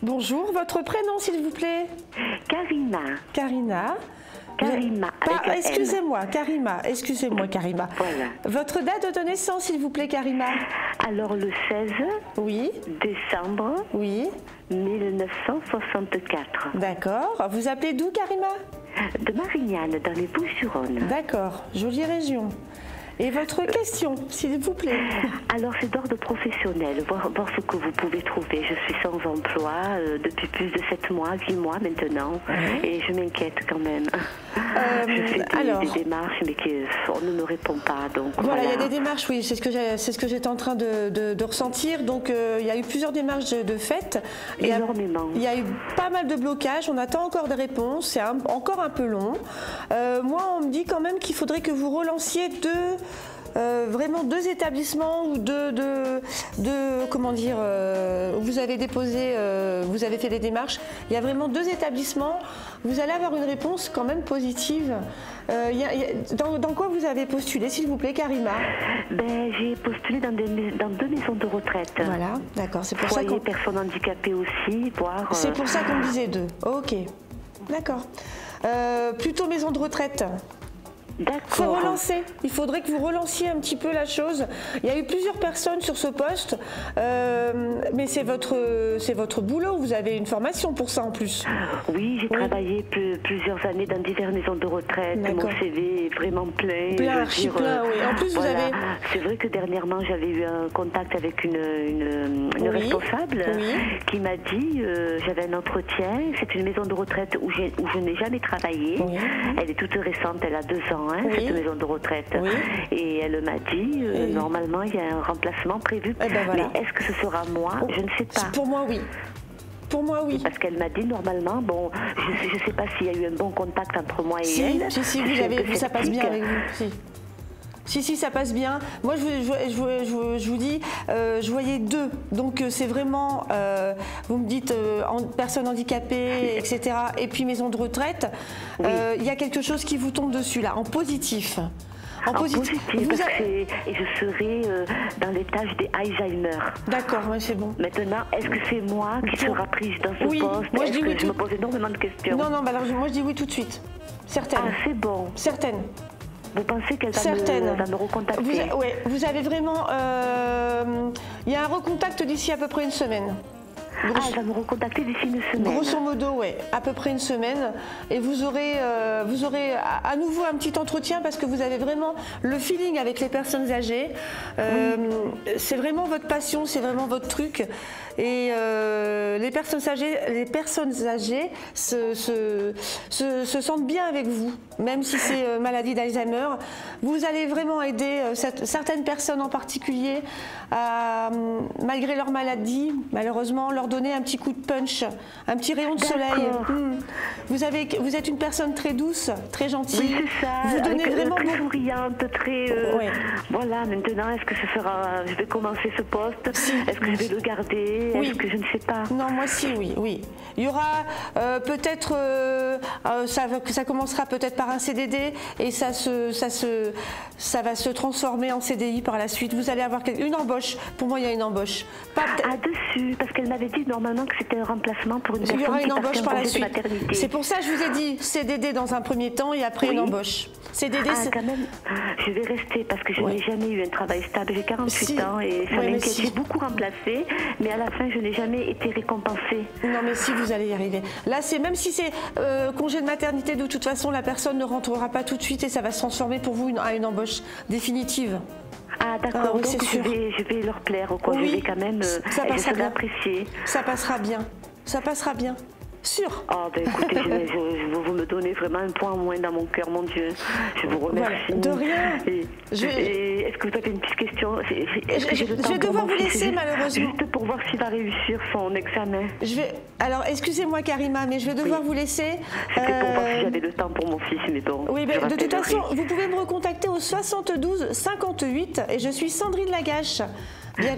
Bonjour, votre prénom s'il vous plaît? Karima. Karina. Karima. Excusez-moi, Karima. Excusez-moi, Karima. Voilà. Votre date de naissance s'il vous plaît, Karima? Alors le 16 Oui. décembre Oui. 1964. D'accord. Vous appelez d'où, Karima? De Marignane, dans les Bouches-du-Rhône. D'accord. Jolie région. Et votre question, s'il vous plaît? Alors c'est d'ordre professionnel, voir ce que vous pouvez trouver. Je suis sans emploi depuis plus de 7 mois, 8 mois maintenant, et je m'inquiète quand même. Je fais des démarches, mais on ne me répond pas. Donc voilà, il y a des démarches, oui, c'est ce que j'étais en train de ressentir. Donc il y a eu plusieurs démarches de fait. Énormément. Il y a eu pas mal de blocages, on attend encore des réponses, c'est encore un peu long. Moi, on me dit quand même qu'il faudrait que vous relanciez vraiment deux établissements ou comment dire, vous avez déposé, vous avez fait des démarches. Il y a vraiment deux établissements. Vous allez avoir une réponse quand même positive. Dans quoi vous avez postulé, s'il vous plaît, Karima? J'ai postulé dans deux maisons de retraite. Voilà, d'accord. C'est pour ça qu'on... personnes handicapées aussi, voire... C'est pour ça qu'on disait deux. Ok, d'accord. Plutôt maison de retraite. D'accord. Il faut relancer. Il faudrait que vous relanciez un petit peu la chose. Il y a eu plusieurs personnes sur ce poste, mais c'est votre boulot. Vous avez une formation pour ça en plus. Oui, j'ai travaillé plusieurs années dans diverses maisons de retraite. Mon CV est vraiment plein. Plein, archi plein, oui. En plus, voilà. vous avez... C'est vrai que dernièrement, j'avais eu un contact avec une responsable qui m'a dit, j'avais un entretien, c'est une maison de retraite où je n'ai jamais travaillé. Elle est toute récente, elle a 2 ans. Cette maison de retraite. Et elle m'a dit, normalement, il y a un remplacement prévu. Mais est-ce que ce sera moi? Je ne sais pas. Pour moi, oui. Pour moi, oui. Parce qu'elle m'a dit, normalement, bon, je ne sais pas s'il y a eu un bon contact entre moi et elle. Si, ça passe bien avec vous. Si, ça passe bien. Moi, je vous dis, je voyais deux. Donc, c'est vraiment, vous me dites, personnes handicapées, etc. Et puis, maison de retraite. Il y a quelque chose qui vous tombe dessus, là, en positif. En positif, et je serai dans les tâches des Alzheimer. D'accord, c'est bon. Maintenant, est-ce que c'est moi qui sera prise dans ce poste? Moi, je me pose énormément de questions. Non, alors moi, je dis oui tout de suite. Certaines. Ah, c'est bon. Certaines. Vous pensez qu'elle va me recontacter? Oui, vous avez vraiment... il y a un recontact d'ici à peu près une semaine. Elle va me recontacter d'ici une semaine. Grosso modo, oui, à peu près une semaine. Et vous aurez à nouveau un petit entretien parce que vous avez vraiment le feeling avec les personnes âgées. C'est vraiment votre passion, c'est vraiment votre truc. Et les personnes âgées se sentent bien avec vous, même si c'est maladie d'Alzheimer. Vous allez vraiment aider certaines personnes en particulier à, malgré leur maladie, malheureusement, leur donner un petit coup de punch, un petit rayon de soleil. Vous êtes une personne très douce, très gentille. Oui, c'est ça. Vous donnez vraiment très souriante, très... Voilà, maintenant, est-ce que je vais commencer ce poste? Est-ce que je vais le garder? Est-ce que je ne sais pas? Non, moi si, oui. Il y aura peut-être... ça commencera peut-être par un CDD et ça va se transformer en CDI par la suite. Vous allez avoir une embauche. Pour moi, il y a une embauche. Dessus, parce qu'elle m'avait dit normalement que c'était un remplacement pour une personne. Il y aura une embauche par la suite. C'est pour ça que je vous ai dit CDD dans un premier temps et après une embauche. CDD, quand même, je vais rester parce que je n'ai jamais eu un travail stable. J'ai 48 ans et ça m'inquiète. J'ai beaucoup remplacé, mais à la fin, je n'ai jamais été récompensée. Non, mais si, vous allez y arriver. Là, même si c'est congé de maternité, de toute façon, la personne ne rentrera pas tout de suite et ça va se transformer pour vous à une embauche définitive. Ah d'accord, oui, donc je vais leur plaire, quoi. Je vais quand même apprécier. Ça passera bien, sûr. Écoutez, vous me donnez vraiment un point en moins dans mon cœur, mon Dieu. Je vous remercie. Voilà, de rien. Est-ce que vous avez une petite question? Je vais devoir vous laisser malheureusement. Juste pour voir s'il va réussir son examen. Alors, excusez-moi Karima, mais je vais devoir vous laisser. C'était pour voir si j'avais le temps pour mon fils, mais bon. Oui, mais de toute façon, vous pouvez me recontacter au 72 58 et je suis Sandrine Lagache.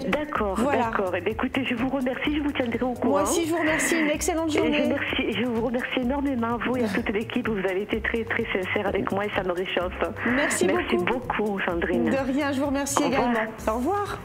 D'accord, d'accord. Écoutez, je vous remercie, je vous tiendrai au courant. Moi aussi, je vous remercie. Une excellente journée. Je vous remercie énormément, vous et à toute l'équipe. Vous avez été très, très sincère avec moi et ça me réchauffe. Merci beaucoup. Merci beaucoup, Sandrine. De rien, je vous remercie également. Au revoir.